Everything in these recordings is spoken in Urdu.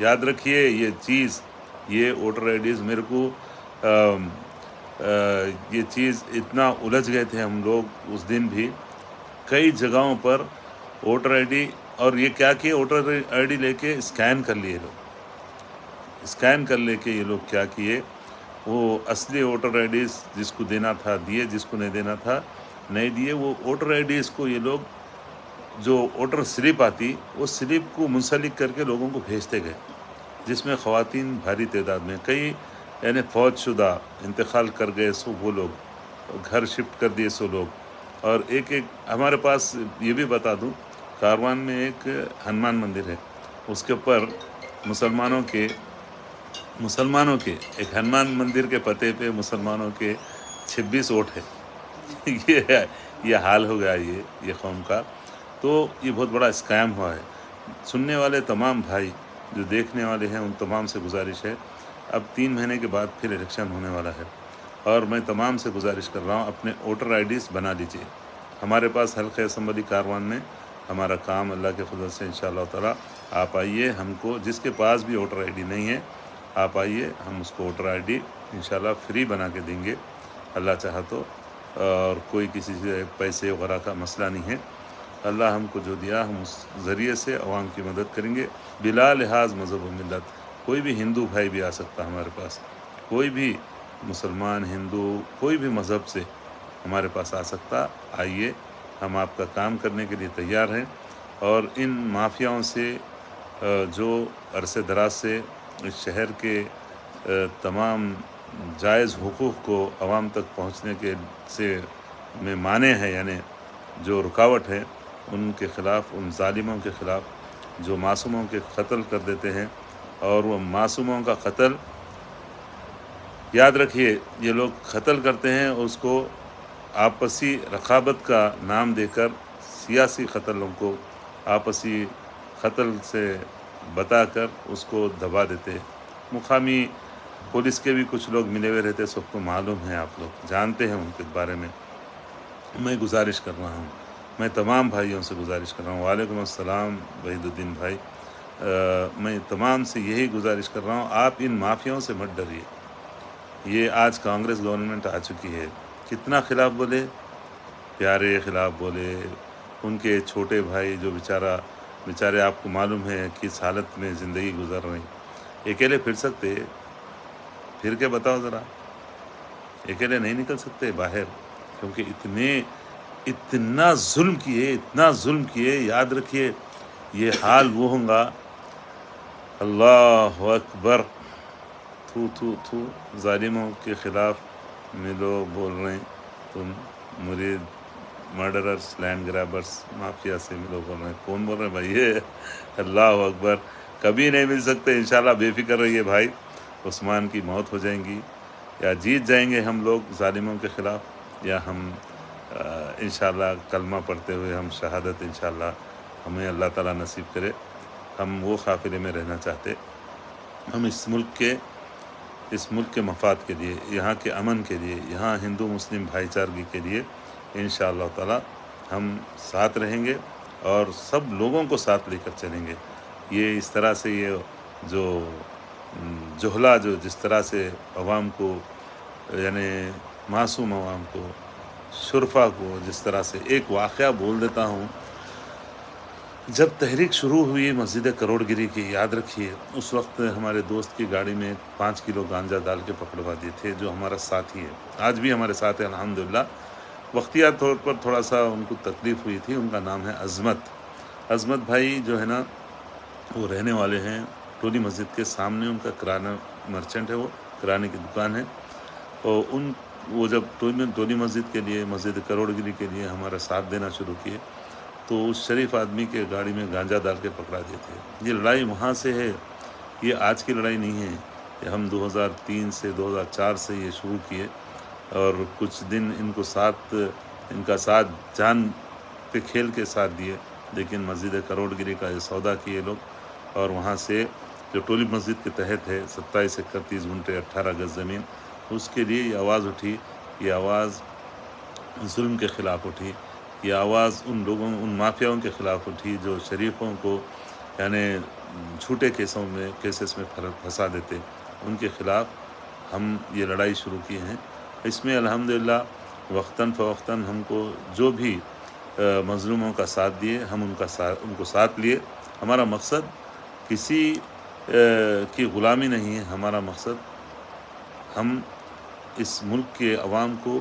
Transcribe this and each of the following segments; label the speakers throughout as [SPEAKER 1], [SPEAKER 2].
[SPEAKER 1] یاد رکھیے یہ چیز، یہ ووٹر آئی ڈیز میرے کو یہ چیز اتنا الجھ گئے تھے ہم لوگ اس دن بھی، کئی جگہوں پر ووٹر آئی ڈی، اور یہ کیا کیے، ووٹر آئی ڈی لے کے اسکین کر لیے لوگ، اسکین کر لے کے یہ لوگ کیا کیے، وہ اصلی ووٹر آئی ڈیز جس کو دینا تھا دیے، جس کو نہیں دینا تھا نہیں دیے۔ وہ ووٹر آئی ڈیز کو یہ لوگ جو ووٹر سلپ آتی، وہ سلپ کو منسلک کر کے لوگوں کو بھیجتے گئے، جس میں خواتین بھاری تعداد میں، کئی یعنی فوج شدہ انتقال کر گئے سو وہ لوگ، گھر شفٹ کر دیے سو لوگ۔ اور ایک ہمارے پاس یہ بھی بتا دوں، کاروان میں ایک ہنومان مندر ہے، اس کے اوپر مسلمانوں کے ایک ہنومان مندر کے پتے پہ مسلمانوں کے 26 ووٹ ہے۔ یہ حال ہو گیا یہ قوم کا، تو یہ بہت بڑا اسکیم ہوا ہے۔ سننے والے تمام بھائی جو دیکھنے والے ہیں ان تمام سے گزارش ہے، اب 3 مہینے کے بعد پھر الیکشن ہونے والا ہے، اور میں تمام سے گزارش کر رہا ہوں اپنے ووٹر آئی ڈیز بنا لیجئے۔ ہمارے پاس حلقہ اسمبلی کاروان میں ہمارا کام اللہ کے فضل سے انشاءاللہ تعالی، آپ آئیے، ہم کو جس کے پاس بھی ووٹر آئی ڈی نہیں ہے آپ آئیے، ہم اس کو ووٹر آئی ڈی انشاءاللہ فری بنا کے دیں گے اللہ چاہا تو، اور کوئی کسی سے پیسے وغیرہ کا مسئلہ نہیں ہے۔ اللہ ہم کو جو دیا ہم اس ذریعے سے عوام کی مدد کریں گے بلا لحاظ مذہب و ملت۔ کوئی بھی ہندو بھائی بھی آ سکتا ہمارے پاس، کوئی بھی مسلمان ہندو کوئی بھی مذہب سے ہمارے پاس آ سکتا، آئیے، ہم آپ کا کام کرنے کے لیے تیار ہیں۔ اور ان مافیاؤں سے جو عرصے دراز سے اس شہر کے تمام جائز حقوق کو عوام تک پہنچنے کے سے میں مانع ہے، یعنی جو رکاوٹ ہے، ان کے خلاف، ان ظالموں کے خلاف جو معصوموں کے قتل کر دیتے ہیں، اور وہ معصوموں کا قتل یاد رکھیے، یہ لوگ قتل کرتے ہیں اس کو آپسی رقابت کا نام دے کر، سیاسی قتلوں کو آپسی قتل سے بتا کر اس کو دبا دیتے۔ مقامی پولیس کے بھی کچھ لوگ ملے ہوئے رہتے، سب کو معلوم ہے، آپ لوگ جانتے ہیں ان کے بارے میں۔ میں گزارش کر رہا ہوں، میں تمام بھائیوں سے گزارش کر رہا ہوں، وعلیکم السلام وحید الدین بھائی، میں تمام سے یہی گزارش کر رہا ہوں، آپ ان مافیاؤں سے مت ڈریے۔ یہ آج کانگریس گورنمنٹ آ چکی ہے، کتنا خلاف بولے، پیارے خلاف بولے، ان کے چھوٹے بھائی جو بیچارے آپ کو معلوم ہے کس حالت میں زندگی گزر رہے ہیں، اکیلے پھر سکتے، پھر کے بتاؤ ذرا، اکیلے نہیں نکل سکتے باہر، کیونکہ اتنا ظلم کیے، یاد رکھیے یہ حال وہ ہوں گا، اللہ اکبر، تھو ظالموں کے خلاف ملو بول رہے ہیں، تم مرید مرڈررز، لینڈ گرابرز، مافیا سے ملو بول رہے ہیں، کون بول رہے ہیں بھائی یہ؟ اللہ اکبر، کبھی نہیں مل سکتے انشاءاللہ، بے فکر رہیے بھائی، عثمان کی موت ہو جائیں گی، یا جیت جائیں گے ہم لوگ ظالموں کے خلاف، یا ہم انشاءاللہ کلمہ پڑھتے ہوئے ہم شہادت انشاءاللہ ہمیں اللہ تعالیٰ نصیب کرے۔ ہم وہ قافلے میں رہنا چاہتے، ہم اس ملک کے مفاد کے لیے، یہاں کے امن کے لیے، یہاں ہندو مسلم بھائی چارگی کے لیے انشاءاللہ تعالی ہم ساتھ رہیں گے، اور سب لوگوں کو ساتھ لے کر چلیں گے۔ یہ اس طرح سے یہ جو جہلا جو جس طرح سے عوام کو، یعنی معصوم عوام کو، شرفا کو جس طرح سے، ایک واقعہ بول دیتا ہوں، جب تحریک شروع ہوئی مسجد کروڑ گری کی، یاد رکھیے اس وقت ہمارے دوست کی گاڑی میں 5 کلو گانجا ڈال کے پکڑوا دیے تھے، جو ہمارا ساتھی ہے، آج بھی ہمارے ساتھ ہے الحمدللہ۔ وقتیہ طور پر تھوڑا سا ان کو تکلیف ہوئی تھی، ان کا نام ہے عظمت بھائی، جو ہے نا وہ رہنے والے ہیں ٹولی مسجد کے سامنے، ان کا کرانہ مرچنٹ ہے، وہ کرانے کی دکان ہے، اور وہ جب ٹولی مسجد کے لیے، مسجد کروڑ گری کے لیے ہمارا ساتھ دینا شروع کیے، تو اس شریف آدمی کے گاڑی میں گانجا ڈال کے پکڑا دیے تھے۔ یہ لڑائی وہاں سے ہے، یہ آج کی لڑائی نہیں ہے، یہ ہم 2003 سے 2004 سے یہ شروع کیے، اور کچھ دن ان کا ساتھ جان پہ کھیل کے ساتھ دیے، لیکن مسجد کروڑ گری کا یہ سودا کیے لوگ، اور وہاں سے جو ٹولی مسجد کے تحت ہے 27 ایکڑ 30 گھنٹے 18 گز زمین، اس کے لیے یہ آواز اٹھی، یہ آواز ظلم کے خلاف اٹھی، یہ آواز ان مافیاؤں کے خلاف اٹھی جو شریفوں کو، یعنی جھوٹے کیسز میں پھنسا دیتے، ان کے خلاف ہم یہ لڑائی شروع کی ہیں۔ اس میں الحمدللہ وقتاً فوقتاً ہم کو جو بھی مظلوموں کا ساتھ دیے، ہم ان کو ساتھ لیے۔ ہمارا مقصد کسی کی غلامی نہیں ہے، ہمارا مقصد ہم اس ملک کے عوام کو،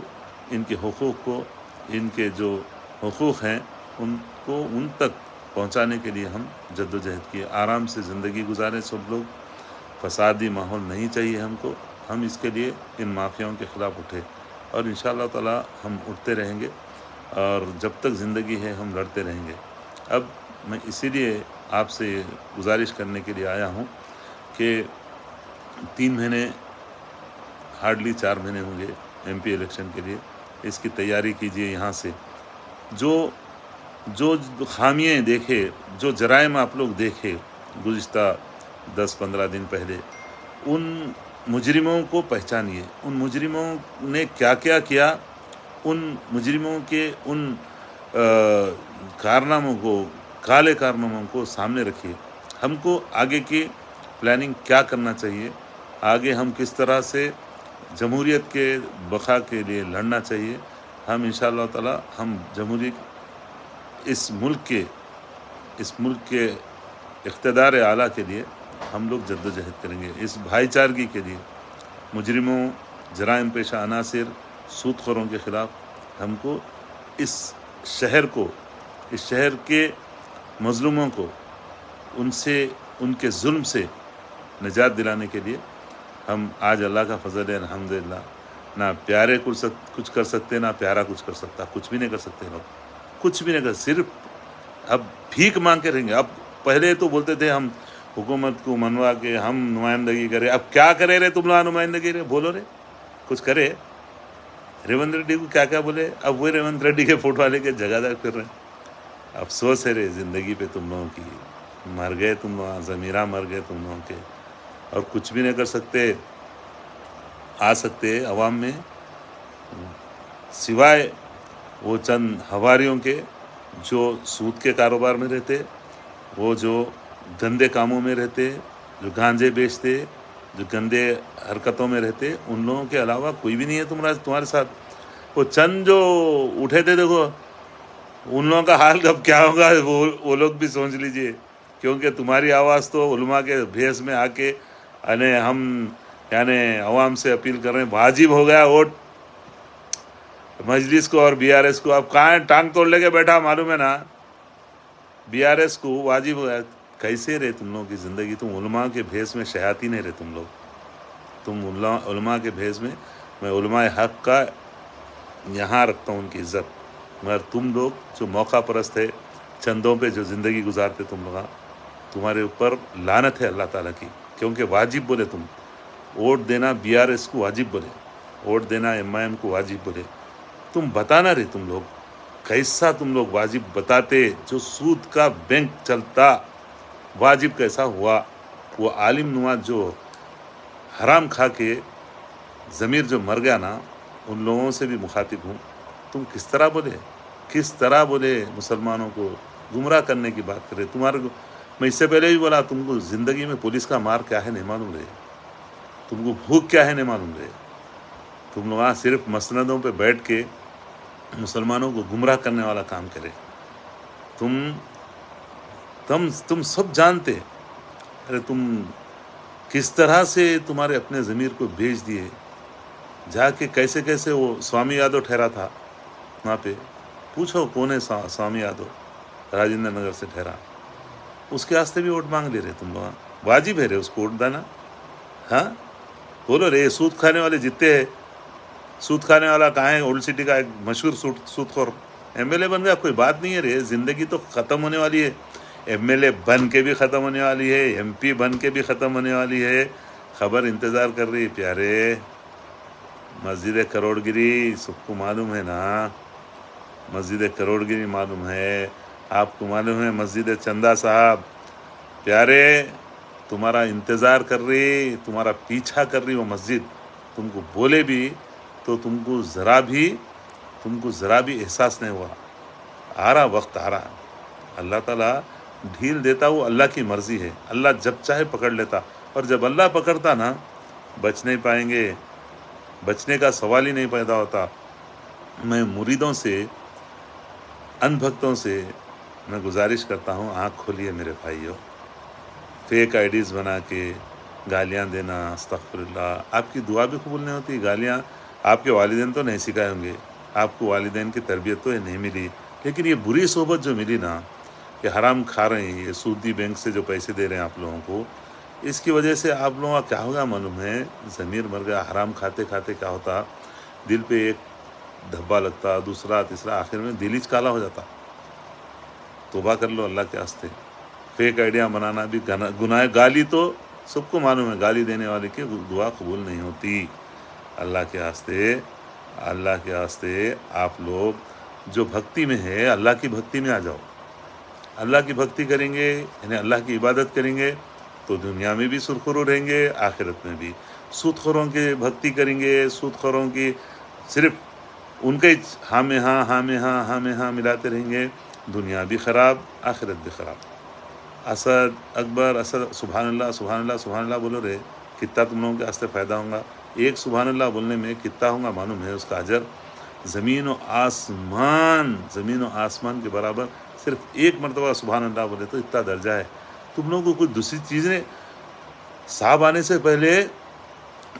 [SPEAKER 1] ان کے حقوق کو، ان کے جو حقوق ہیں ان کو ان تک پہنچانے کے لیے ہم جد و جہد کیے۔ آرام سے زندگی گزاریں سب لوگ، فسادی ماحول نہیں چاہیے ہم کو۔ ہم اس کے لیے ان مافیاؤں کے خلاف اٹھے، اور انشاءاللہ تعالی ہم اٹھتے رہیں گے، اور جب تک زندگی ہے ہم لڑتے رہیں گے۔ اب میں اسی لیے آپ سے گزارش کرنے کے لیے آیا ہوں کہ 3 مہینے، ہارڈلی 4 مہینے ہوں گے ایم پی الیکشن کے لیے، اس کی تیاری کیجیے۔ یہاں سے جو خامیاں دیکھے، جو جرائم آپ لوگ دیکھے گزشتہ 10-15 دن پہلے، ان مجرموں کو پہچانیے، ان مجرموں نے کیا کیا کیا، ان مجرموں کے ان کارناموں کو، کالے کارناموں کو سامنے رکھیے۔ ہم کو آگے کی پلاننگ کیا کرنا چاہیے، آگے ہم کس طرح سے جمہوریت کے بقا کے لیے لڑنا چاہیے۔ ہم انشاءاللہ تعالی ہم جمہوریت اس ملک کے اقتدار اعلیٰ کے لیے ہم لوگ جد و جہد کریں گے، اس بھائی چارگی کے لیے۔ مجرموں، جرائم پیشہ عناصر، سود خوروں کے خلاف ہم کو اس شہر کے مظلوموں کو ان کے ظلم سے نجات دلانے کے لیے ہم آج اللہ کا فضل ہے الحمدللہ، نہ پیارے کچھ کر سکتے، نہ پیارا کچھ کر سکتا، کچھ بھی نہیں کر سکتے لوگ، کچھ بھی نہیں کر، صرف اب بھیک مانگ کے رہیں گے۔ اب پہلے تو بولتے تھے ہم حکومت کو منوا کے ہم نمائندگی کرے، اب کیا کرے رہے تم لوگ نمائندگی رہے، بولو رہے کچھ کرے۔ ریونت ریڈی کو کیا کیا بولے، اب وہ ریونت ریڈی کے فوٹو والے کے جگہ دار پھر رہے ہیں۔ افسوس ہے رے زندگی پہ تم لوگوں کی، مر گئے تم لوگ، ضمیرہ مر گئے تم لوگوں کے، اور کچھ بھی نہیں کر سکتے، آ سکتے عوام میں سوائے وہ چند ہواریوں کے جو سود کے کاروبار میں رہتے، وہ جو گندے کاموں میں رہتے، جو گانجے بیچتے، جو گندے حرکتوں میں رہتے، ان لوگوں کے علاوہ کوئی بھی نہیں ہے تمہارے ساتھ۔ وہ چند جو اٹھے تھے، دیکھو ان لوگوں کا حال کب کیا ہوگا وہ لوگ بھی سوچ لیجئے، کیونکہ تمہاری آواز تو علماء کے بھیس میں آ کے ہم عوام سے اپیل کر رہے ہیں، واجب ہو گیا ووٹ مجلس کو اور بی آر ایس کو۔ اب کہاں ٹانگ توڑ لے کے بیٹھا، معلوم ہے نا، بی آر ایس کو واجب ہو گیا۔ کیسے رہے تم لوگوں کی زندگی، تم علماء کے بھیس میں شیاطین رہے تم لوگ، تم علماء کے بھیس میں۔ میں علماء حق کا یہاں رکھتا ہوں ان کی عزت، مگر تم لوگ جو موقع پرست ہے، چندوں پہ جو زندگی گزارتے تم لوگ، تمہارے اوپر لعنت ہے اللہ تعالیٰ کی، کیونکہ واجب بولے تم ووٹ دینا، بی آر ایس کو واجب بولے ووٹ دینا، ایم آئی ایم کو واجب بولے، تم بتانا رہے تم لوگ کیسا تم لوگ واجب بتاتے، جو سود کا بینک چلتا واجب کیسا ہوا، وہ عالم نواز جو حرام کھا کے ضمیر جو مر گیا نا، ان لوگوں سے بھی مخاطب ہوں۔ تم کس طرح بولے مسلمانوں کو گمراہ کرنے کی بات کرے۔ میں اس سے پہلے بھی بولا، تم کو زندگی میں پولیس کا مار کیا ہے نہیں معلوم رہے، تم کو بھوک کیا ہے نہیں معلوم رہے، تم لوگ صرف مسندوں پہ بیٹھ کے مسلمانوں کو گمراہ کرنے والا کام کرے۔ تم سب جانتے، ارے تم کس طرح سے تمہارے اپنے ضمیر کو بیچ دیے، جا کے کیسے وہ سوامی یادو ٹھہرا تھا وہاں پہ، پوچھو کون ہے سوامی یادو، راجندر نگر سے ٹھہرا، اس کے واسطے بھی ووٹ مانگ لے رہے تم لوگ، واجب ہے رے اس کو ووٹ دینا۔ ہاں بولو رے، سود کھانے والے جتنے ہیں، سود کھانے والا کہاں ہے، اولڈ سٹی کا ایک مشہور سود خور ایم ایل اے بن گیا، کوئی بات نہیں ہے رے، زندگی تو ختم ہونے والی ہے، ایم ایل اے بن کے بھی ختم ہونے والی ہے، ایم پی بن کے بھی ختم ہونے والی ہے، خبر انتظار کر رہی ہے پیارے۔ مسجد کروڑ گری سب کو معلوم ہے نا، مسجد کروڑ گری معلوم ہے، آپ کو معلوم ہے مسجد چندہ صاحب، پیارے تمہارا انتظار کر رہی، تمہارا پیچھا کر رہی وہ مسجد، تم کو بولے بھی تو تم کو ذرا بھی احساس نہیں ہوا، آ رہا وقت، آ رہا، اللہ تعالیٰ ڈھیل دیتا وہ اللہ کی مرضی ہے، اللہ جب چاہے پکڑ لیتا، اور جب اللہ پکڑتا نا بچ نہیں پائیں گے، بچنے کا سوال ہی نہیں پیدا ہوتا۔ میں مریدوں سے، ان بھکتوں سے میں گزارش کرتا ہوں، آنکھ کھولیے میرے بھائیوں۔ فیک آئی ڈیز بنا کے گالیاں دینا، استغفر اللہ، آپ کی دعا بھی قبول نہیں ہوتی۔ گالیاں آپ کے والدین تو نہیں سکھائے ہوں گے، آپ کو والدین کی تربیت تو نہیں ملی، لیکن یہ بری صحبت جو ملی نا، کہ حرام کھا رہے ہیں، یہ سودی بینک سے جو پیسے دے رہے ہیں آپ لوگوں کو، اس کی وجہ سے آپ لوگوں کا کیا ہوگا معلوم ہے؟ ضمیر مر گیا۔ حرام کھاتے کھاتے کیا ہوتا، دل پہ ایک دھبا لگتا، دوسرا تیسرا، آخر میں دل ہی کالا ہو جاتا۔ توبہ کر لو اللہ کے واسطے۔ فیک آئیڈیا بنانا بھی گناہ، گالی تو سب کو معلوم ہے، گالی دینے والے کی دعا قبول نہیں ہوتی۔ اللہ کے واسطے، اللہ کے واسطے آپ لوگ جو بھکتی میں ہے، اللہ کی بھکتی میں آ جاؤ۔ اللہ کی بھکتی کریں گے، یعنی اللہ کی عبادت کریں گے تو دنیا میں بھی سرخرو رہیں گے، آخرت میں بھی۔ سود خوروں کی بھکتی کریں گے، سود خوروں کی صرف ان کے ہاں میں ہاں، ہاں میں ہاں، ہاں میں ہاں ملاتے رہیں گے، دنیا بھی خراب، آخرت بھی خراب۔ اسد اکبر، اسد، سبحان اللہ سبحان اللہ سبحان اللہ بولو رے، کتنا تم لوگوں کے واسطے فائدہ ہوگا؟ ایک سبحان اللہ بولنے میں کتنا ہوگا معلوم ہے؟ اس کا اجر زمین و آسمان، زمین و آسمان کے برابر۔ صرف ایک مرتبہ سبحان اللہ بولے تو اتنا درجہ ہے۔ تم لوگوں کو کوئی دوسری چیزیں، صاحب آنے سے پہلے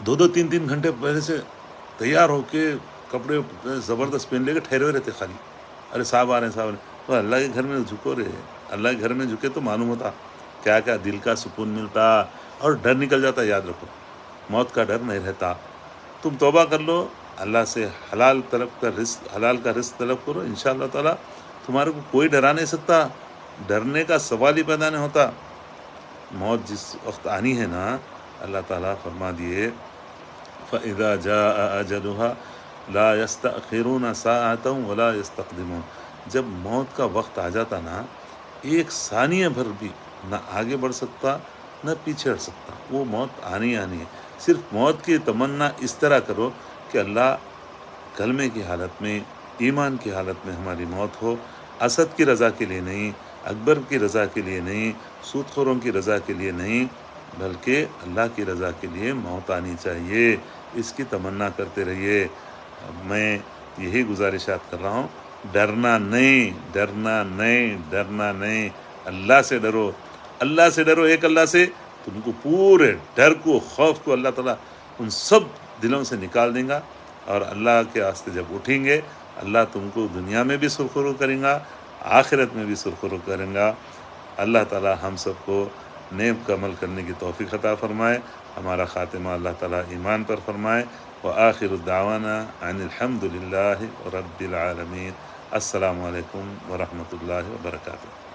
[SPEAKER 1] 2-3 گھنٹے پہلے سے تیار ہو کے کپڑے زبردست پہن لے کے ٹھہرے ہوئے رہتے خالی، ارے صاحب آ رہے ہیں، صاحب آ رہے ہیں۔ تو اللہ کے گھر میں جھکو رہے، اللہ کے گھر میں جھکے تو معلوم ہوتا کیا کیا دل کا سکون ملتا، اور ڈر نکل جاتا۔ یاد رکھو، موت کا ڈر نہیں رہتا۔ تم توبہ کر لو، اللہ سے حلال کا رزق طلب کرو، انشاءاللہ تعالی تمہارے کو کوئی ڈرا نہیں سکتا، ڈرنے کا سوال ہی پیدا نہیں ہوتا۔ موت جس وقت آنی ہے نا، اللہ تعالیٰ فرما دیے فَإِذَا جَاءَ أَجَلُهَا لَا يَسْتَأْخِرُونَ سَاعَةً وَلَا يَسْتَقْدِمُونَ۔ جب موت کا وقت آ جاتا نا، ایک ثانیہ بھر بھی نہ آگے بڑھ سکتا نہ پیچھے ہٹ سکتا، وہ موت آنی آنی ہے۔ صرف موت کی تمنا اس طرح کرو کہ اللہ کلمے کی حالت میں، ایمان کی حالت میں ہماری موت ہو، اسد کی رضا کے لیے نہیں، اکبر کی رضا کے لیے نہیں، سود خوروں کی رضا کے لیے نہیں، بلکہ اللہ کی رضا کے لیے موت آنی چاہیے۔ اس کی تمنا کرتے رہیے۔ میں یہی گزارشات کر رہا ہوں، ڈرنا نہیں، ڈرنا نہیں، ڈرنا نہیں، اللہ سے ڈرو، اللہ سے ڈرو، ایک اللہ سے۔ تم کو پورے ڈر کو، خوف کو اللہ تعالیٰ ان سب دلوں سے نکال دیں گا، اور اللہ کے واسطے جب اٹھیں گے، اللہ تم کو دنیا میں بھی سرخرو کریں گا، آخرت میں بھی سرخرو کریں گا۔ اللہ تعالیٰ ہم سب کو نیک عمل کرنے کی توفیق عطا فرمائے، ہمارا خاتمہ اللہ تعالیٰ ایمان پر فرمائے۔ وآخر الدعوانا ان الحمد للہ رب العالمین۔ السلام علیکم ورحمۃ اللہ وبرکاتہ۔